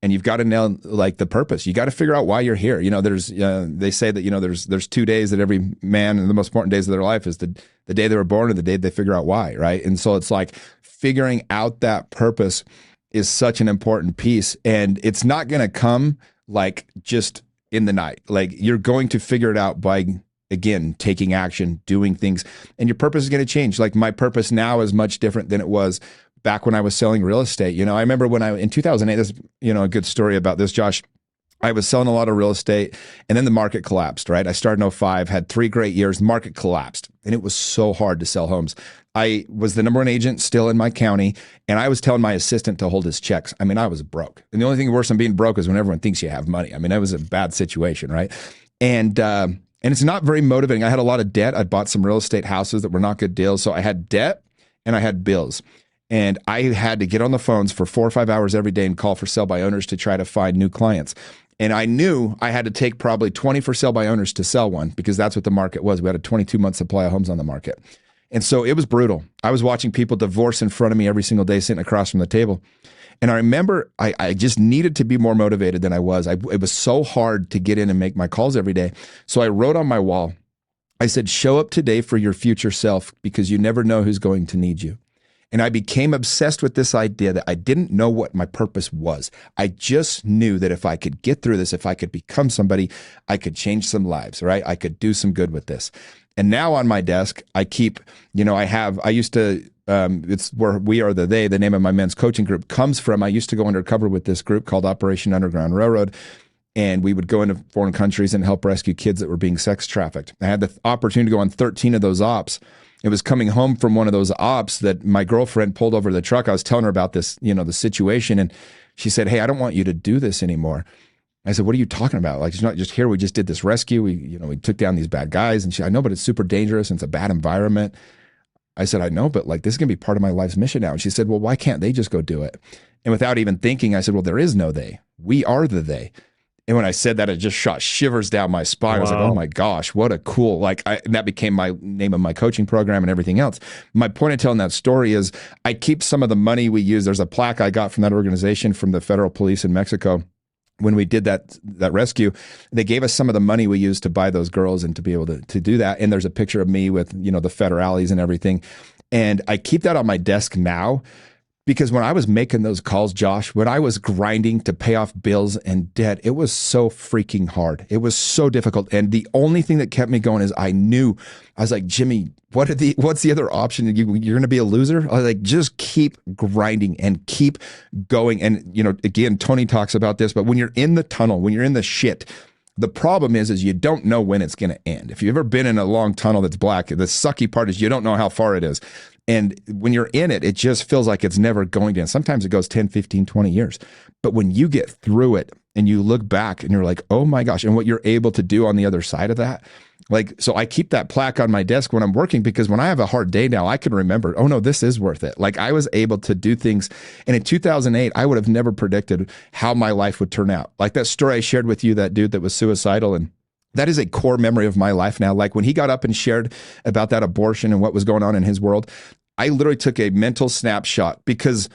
And you've got to nail like the purpose. You got to figure out why you're here. There's they say that there's 2 days that every man, and the most important days of their life is the day they were born and the day they figure out why, right? And so it's like figuring out that purpose is such an important piece, and it's not going to come like just in the night. Like you're going to figure it out by, again, taking action, doing things, and your purpose is going to change. Like my purpose now is much different than it was back when I was selling real estate. I remember when in 2008, this, a good story about this, Josh. I was selling a lot of real estate and then the market collapsed, right? I started in 2005, had 3 great years, the market collapsed, and it was so hard to sell homes. I was the number 1 agent still in my county, and I was telling my assistant to hold his checks. I mean, I was broke. And the only thing worse than being broke is when everyone thinks you have money. I mean, that was a bad situation, right? And it's not very motivating. I had a lot of debt. I bought some real estate houses that were not good deals. So I had debt and I had bills. And I had to get on the phones for 4 or 5 hours every day and call for sell by owners to try to find new clients. And I knew I had to take probably 20 for sell by owners to sell one, because that's what the market was. We had a 22-month supply of homes on the market. And so it was brutal. I was watching people divorce in front of me every single day, sitting across from the table. And I remember I just needed to be more motivated than I was. It was so hard to get in and make my calls every day. So I wrote on my wall, I said, show up today for your future self, because you never know who's going to need you. And I became obsessed with this idea that I didn't know what my purpose was. I just knew that if I could get through this, if I could become somebody, I could change some lives, right? I could do some good with this. And now on my desk, I keep, it's where We Are the They, the name of my men's coaching group comes from. I used to go undercover with this group called Operation Underground Railroad. And we would go into foreign countries and help rescue kids that were being sex trafficked. I had the opportunity to go on 13 of those ops. It was coming home from one of those ops that my girlfriend pulled over the truck. I was telling her about this, the situation. And she said, hey, I don't want you to do this anymore. I said, what are you talking about? Like, it's not just here. We just did this rescue. We took down these bad guys. And I know, but it's super dangerous and it's a bad environment. I said, I know, but like, this is going to be part of my life's mission now. And she said, well, why can't they just go do it? And without even thinking, I said, well, there is no they. We are the they. And when I said that, it just shot shivers down my spine. Wow. I was like, oh my gosh, what a cool, and that became my name of my coaching program and everything else. My point of telling that story is I keep some of the money we use. There's a plaque I got from that organization from the federal police in Mexico. When we did that rescue, they gave us some of the money we used to buy those girls and to be able to do that. And there's a picture of me with, the federales and everything. And I keep that on my desk now, because when I was making those calls, Josh, when I was grinding to pay off bills and debt, it was so freaking hard. It was so difficult. And the only thing that kept me going is I was like, Jimmy, what's the other option? You're going to be a loser? I was like, just keep grinding and keep going. And, again, Tony talks about this, but when you're in the tunnel, when you're in the shit, the problem is you don't know when it's going to end. If you've ever been in a long tunnel that's black, the sucky part is you don't know how far it is. And when you're in it, it just feels like it's never going to end. Sometimes it goes 10, 15, 20 years. But when you get through it and you look back and you're like, oh my gosh, and what you're able to do on the other side of that. So I keep that plaque on my desk when I'm working, because when I have a hard day now, I can remember, oh no, this is worth it. Like I was able to do things. And in 2008, I would have never predicted how my life would turn out. Like that story I shared with you, that dude that was suicidal, and that is a core memory of my life now. Like when he got up and shared about that abortion and what was going on in his world, I literally took a mental snapshot, because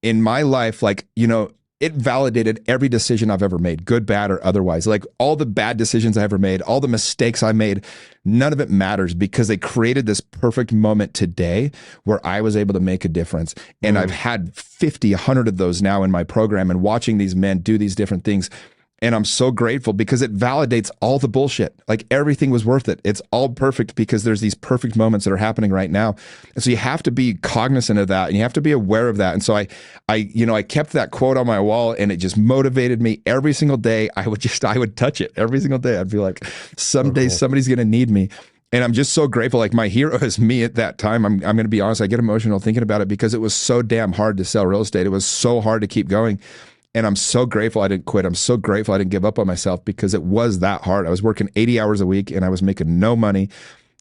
in my life, it validated every decision I've ever made, good, bad, or otherwise. Like all the bad decisions I ever made, all the mistakes I made, none of it matters, because they created this perfect moment today where I was able to make a difference. And I've had 50, 100 of those now in my program, and watching these men do these different things. And I'm so grateful because it validates all the bullshit. Like everything was worth it. It's all perfect because there's these perfect moments that are happening right now. And so you have to be cognizant of that and you have to be aware of that. And so I kept that quote on my wall and it just motivated me every single day. I would touch it every single day. I'd be like, someday somebody's going to need me. And I'm just so grateful. Like my hero is me at that time. I'm going to be honest. I get emotional thinking about it because it was so damn hard to sell real estate. It was so hard to keep going. And I'm so grateful I didn't quit. I'm so grateful I didn't give up on myself because it was that hard. I was working 80 hours a week and I was making no money.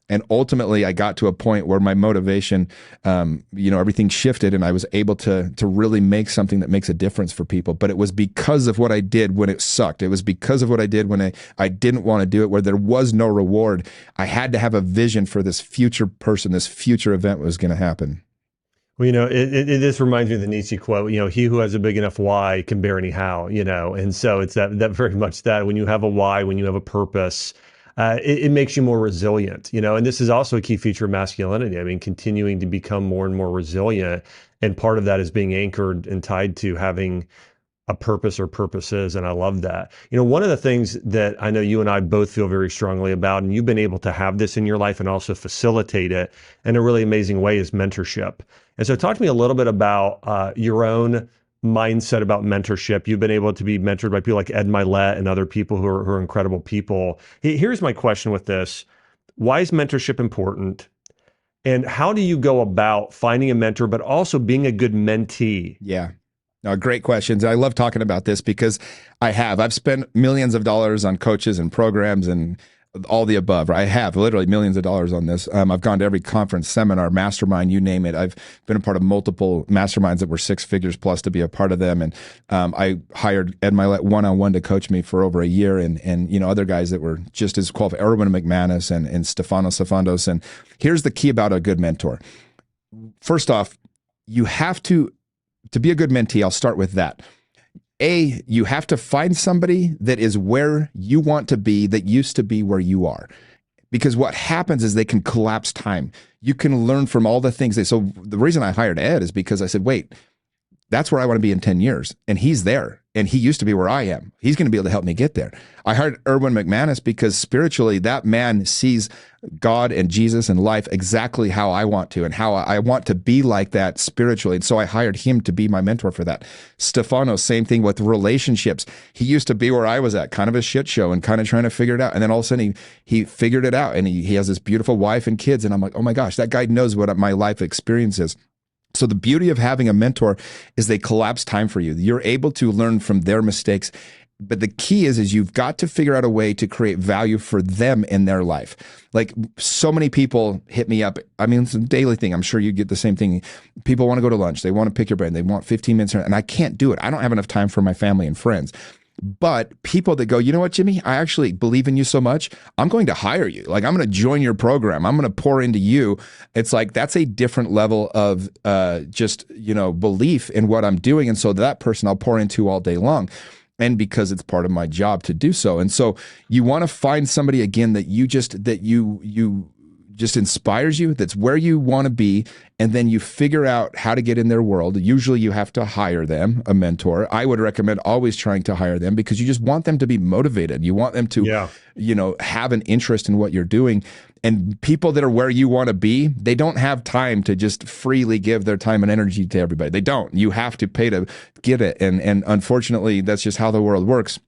And ultimately, I got to a point where my motivation, everything shifted and I was able to really make something that makes a difference for people. But it was because of what I did when it sucked. It was because of what I did when I didn't want to do it, where there was no reward. I had to have a vision for this future person, this future event was going to happen. Well, this reminds me of the Nietzsche quote, he who has a big enough why can bear any how, and so it's that very much that when you have a why, when you have a purpose, it makes you more resilient, and this is also a key feature of masculinity. I mean, continuing to become more and more resilient. And part of that is being anchored and tied to having a purpose or purposes. And I love that. One of the things that I know you and I both feel very strongly about, and you've been able to have this in your life and also facilitate it in a really amazing way, is mentorship. And so talk to me a little bit about your own mindset about mentorship. You've been able to be mentored by people like Ed Milet and other people who are incredible people. Here's my question with this. Why is mentorship important? And how do you go about finding a mentor, but also being a good mentee? Yeah. No, great questions. I love talking about this because I've spent millions of dollars on coaches and programs and all the above. I have literally millions of dollars on this. I've gone to every conference, seminar, mastermind, you name it. I've been a part of multiple masterminds that were 6 figures plus to be a part of them. And I hired Ed Milet one-on-one to coach me for over a year and other guys that were just as qualified, Erwin McManus and Stefano Safandos. And here's the key about a good mentor. First off, you have to be a good mentee. I'll start with that. You have to find somebody that is where you want to be, that used to be where you are. Because what happens is they can collapse time. You can learn from all the things. So the reason I hired Ed is because I said, wait, that's where I want to be in 10 years. And he's there. And he used to be where I am. He's going to be able to help me get there. I hired Erwin McManus because spiritually, that man sees God and Jesus and life exactly how I want to and how I want to be like that spiritually. And so I hired him to be my mentor for that. Stefano, same thing with relationships. He used to be where I was at, kind of a shit show and kind of trying to figure it out. And then all of a sudden he figured it out and he has this beautiful wife and kids. And I'm like, oh my gosh, that guy knows what my life experience is. So the beauty of having a mentor is they collapse time for you. You're able to learn from their mistakes. But the key is you've got to figure out a way to create value for them in their life. Like so many people hit me up. I mean, it's a daily thing. I'm sure you get the same thing. People want to go to lunch. They want to pick your brain. They want 15 minutes. And I can't do it. I don't have enough time for my family and friends. But people that go, you know what, Jimmy, I actually believe in you so much. I'm going to hire you. Like, I'm going to join your program. I'm going to pour into you. It's like, that's a different level of belief in what I'm doing. And so that person I'll pour into all day long. And because it's part of my job to do so. And so you want to find somebody again that you just inspires you, that's where you want to be, and then you figure out how to get in their world. Usually you have to hire them, a mentor. I would recommend always trying to hire them because you just want them to be motivated. You want them to, have an interest in what you're doing. And people that are where you want to be, they don't have time to just freely give their time and energy to everybody. They don't. You have to pay to get it. And unfortunately, that's just how the world works.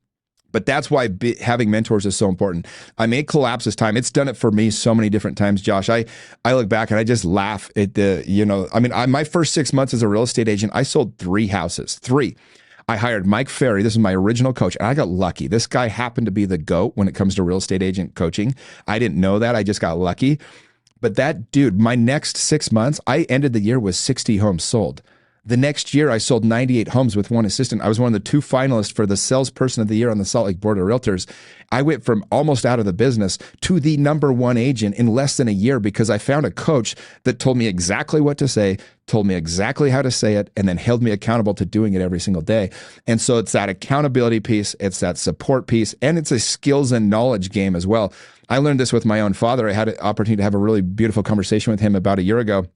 But that's why having mentors is so important. I mean, it collapses time. It's done it for me so many different times, Josh. I look back and I just laugh at my first 6 months as a real estate agent, I sold 3 houses. 3. I hired Mike Ferry. This is my original coach. And I got lucky. This guy happened to be the GOAT when it comes to real estate agent coaching. I didn't know that. I just got lucky. But that dude, my next 6 months, I ended the year with 60 homes sold. The next year, I sold 98 homes with one assistant. I was one of the 2 finalists for the salesperson of the year on the Salt Lake Board of Realtors. I went from almost out of the business to the #1 agent in less than a year because I found a coach that told me exactly what to say, told me exactly how to say it, and then held me accountable to doing it every single day. And so it's that accountability piece, it's that support piece, and it's a skills and knowledge game as well. I learned this with my own father. I had an opportunity to have a really beautiful conversation with him about a year ago.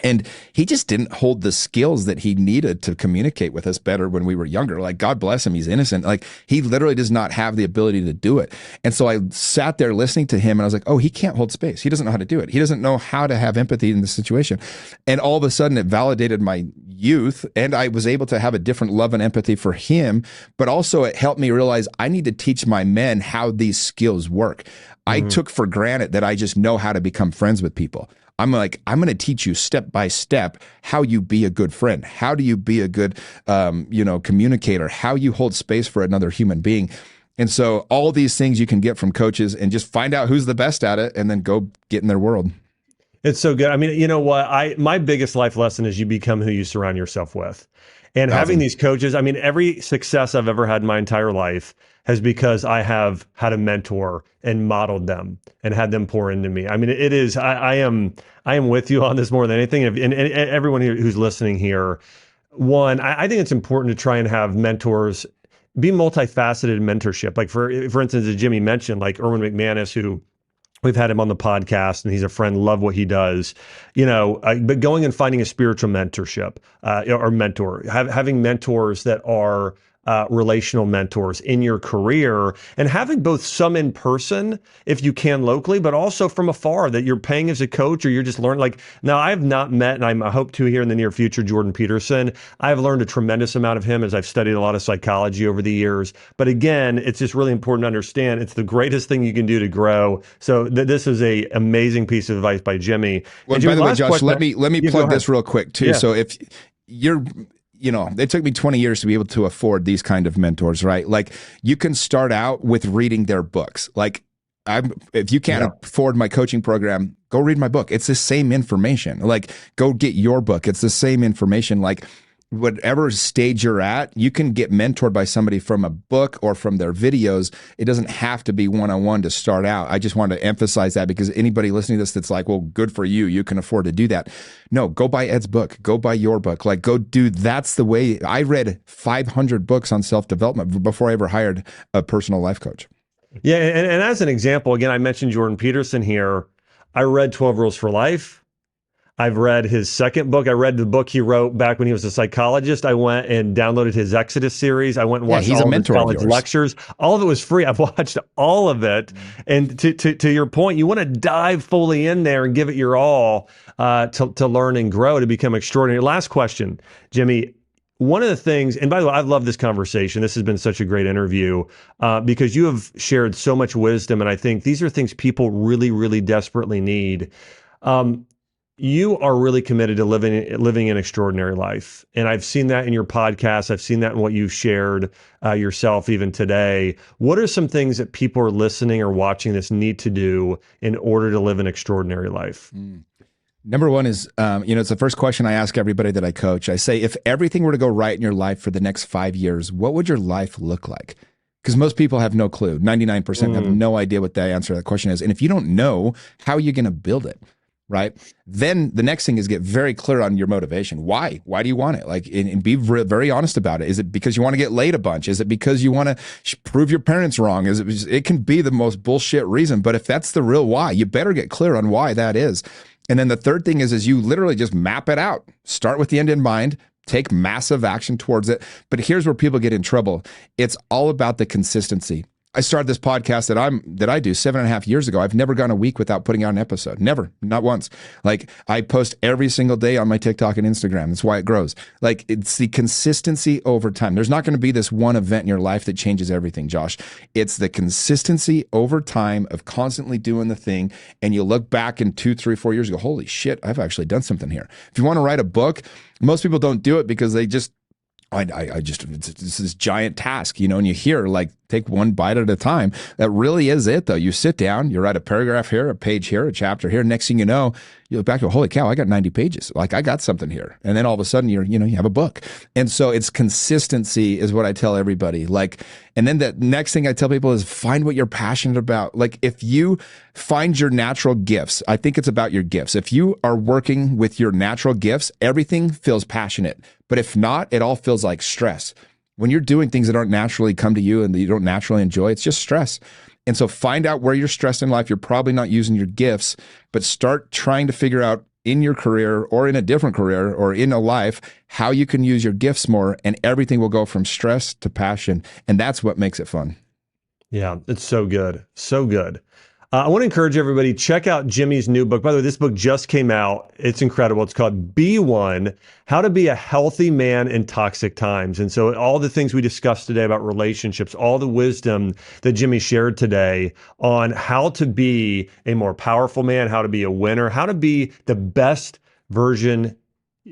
And he just didn't hold the skills that he needed to communicate with us better when we were younger. Like, God bless him, he's innocent. Like, he literally does not have the ability to do it. And so I sat there listening to him and I was like, oh, he can't hold space. He doesn't know how to do it. He doesn't know how to have empathy in this situation. And all of a sudden it validated my youth, and I was able to have a different love and empathy for him. But also it helped me realize I need to teach my men how these skills work. I took for granted that I just know how to become friends with people. I'm like, I'm going to teach you step by step how you be a good friend. How do you be a good, communicator? How you hold space for another human being. And so all these things you can get from coaches, and just find out who's the best at it and then go get in their world. It's so good. I mean, you know what? My biggest life lesson is you become who you surround yourself with. And having these coaches, I mean, every success I've ever had in my entire life has because I have had a mentor and modeled them and had them pour into me. I mean, it is, I am with you on this more than anything. And everyone here who's listening here, one, I think it's important to try and have mentors, be multifaceted in mentorship. Like for instance, as Jimmy mentioned, like Erwin McManus, who we've had him on the podcast and he's a friend, love what he does, but going and finding a spiritual mentorship or mentor, having mentors that are relational mentors in your career, and having both some in person if you can locally, but also from afar that you're paying as a coach or you're just learning. Like, now I have not met, and I hope to here in the near future, Jordan Peterson. I've learned a tremendous amount of him as I've studied a lot of psychology over the years. But again, it's just really important to understand it's the greatest thing you can do to grow. So this is a amazing piece of advice by Jimmy. Well, by the way, Josh, let me plug this real quick too. Yeah. So if you're, it took me 20 years to be able to afford these kind of mentors, right? Like, you can start out with reading their books. Like, if you can't afford my coaching program, go read my book. It's the same information. Like, go get your book. It's the same information. Like, whatever stage you're at, you can get mentored by somebody from a book or from their videos. It doesn't have to be one-on-one to start out. I just wanted to emphasize that, because anybody listening to this that's like, well, good for you, you can afford to do that. No, go buy Ed's book. Go buy your book. Like, go do, that's the way. I read 500 books on self-development before I ever hired a personal life coach. Yeah, and as an example, again, I mentioned Jordan Peterson here. I read 12 Rules for Life. I've read his second book. I read the book he wrote back when he was a psychologist. I went and downloaded his Exodus series. I went and watched all of his college lectures. All of it was free. I've watched all of it. And to your point, you want to dive fully in there and give it your all to learn and grow, to become extraordinary. Last question, Jimmy. One of the things, and by the way, I've loved this conversation. This has been such a great interview because you have shared so much wisdom. And I think these are things people really, really desperately need. You are really committed to living an extraordinary life. And I've seen that in your podcast. I've seen that in what you've shared yourself even today. What are some things that people are listening or watching this need to do in order to live an extraordinary life? Number one is, it's the first question I ask everybody that I coach. I say, if everything were to go right in your life for the next 5 years, what would your life look like? Because most people have no clue. 99% have no idea what the answer to that question is. And if you don't know, how are you going to build it? Right? Then the next thing is get very clear on your motivation. Why? Why do you want it? Like, and be very honest about it. Is it because you want to get laid a bunch? Is it because you want to prove your parents wrong? It can be the most bullshit reason, but if that's the real why, you better get clear on why that is. And then the third thing is you literally just map it out. Start with the end in mind. Take massive action towards it. But here's where people get in trouble. It's all about the consistency. I started this podcast that I do 7.5 years ago. I've never gone a week without putting out an episode. Never, not once. Like, I post every single day on my TikTok and Instagram. That's why it grows. Like, it's the consistency over time. There's not going to be this one event in your life that changes everything, Josh. It's the consistency over time of constantly doing the thing. And you look back in 2, 3, 4 years ago, holy shit, I've actually done something here. If you want to write a book, most people don't do it because they just, it's this giant task, and you hear, like, take one bite at a time. That really is it, though. You sit down, you write a paragraph here, a page here, a chapter here. Next thing you know, you look back to, holy cow, I got 90 pages. Like, I got something here. And then all of a sudden you have a book. And so it's consistency is what I tell everybody. Like, and then the next thing I tell people is find what you're passionate about. Like, if you find your natural gifts, I think it's about your gifts. If you are working with your natural gifts, everything feels passionate. But if not, it all feels like stress. When you're doing things that aren't naturally come to you and that you don't naturally enjoy, it's just stress. And so find out where you're stressed in life. You're probably not using your gifts, but start trying to figure out, in your career or in a different career or in a life, how you can use your gifts more, and everything will go from stress to passion. And that's what makes it fun. Yeah, it's so good. So good. I want to encourage everybody, check out Jimmy's new book. By the way, this book just came out. It's incredible. It's called Be One, How to Be a Healthy Man in Toxic Times. And so all the things we discussed today about relationships, all the wisdom that Jimmy shared today on how to be a more powerful man, how to be a winner, how to be the best version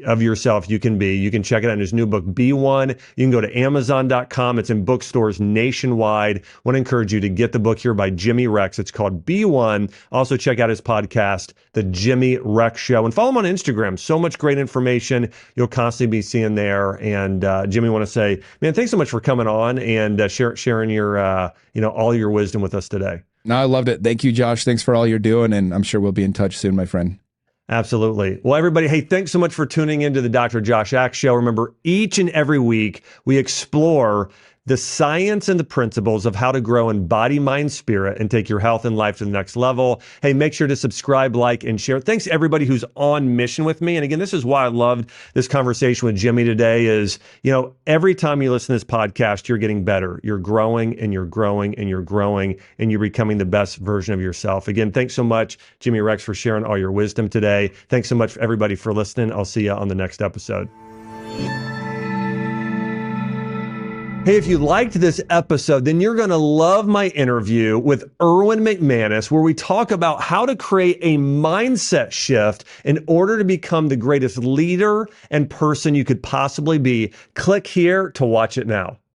of yourself you can be. You can check it out in his new book, Be One. You can go to Amazon.com. It's in bookstores nationwide. I want to encourage you to get the book here by Jimmy Rex. It's called Be One. Also check out his podcast, The Jimmy Rex Show, and follow him on Instagram. So much great information you'll constantly be seeing there. And Jimmy, I want to say, man, thanks so much for coming on and sharing your, all your wisdom with us today. No, I loved it. Thank you, Josh. Thanks for all you're doing. And I'm sure we'll be in touch soon, my friend. Absolutely. Well, everybody, hey, thanks so much for tuning into the Dr. Josh Axe Show. Remember, each and every week, we explore the science and the principles of how to grow in body, mind, spirit, and take your health and life to the next level. Hey, make sure to subscribe, like, and share. Thanks to everybody who's on mission with me. And again, this is why I loved this conversation with Jimmy today is, every time you listen to this podcast, you're getting better. You're growing and you're growing and you're growing and you're becoming the best version of yourself. Again, thanks so much, Jimmy Rex, for sharing all your wisdom today. Thanks so much, everybody, for listening. I'll see you on the next episode. Hey, if you liked this episode, then you're going to love my interview with Erwin McManus, where we talk about how to create a mindset shift in order to become the greatest leader and person you could possibly be. Click here to watch it now.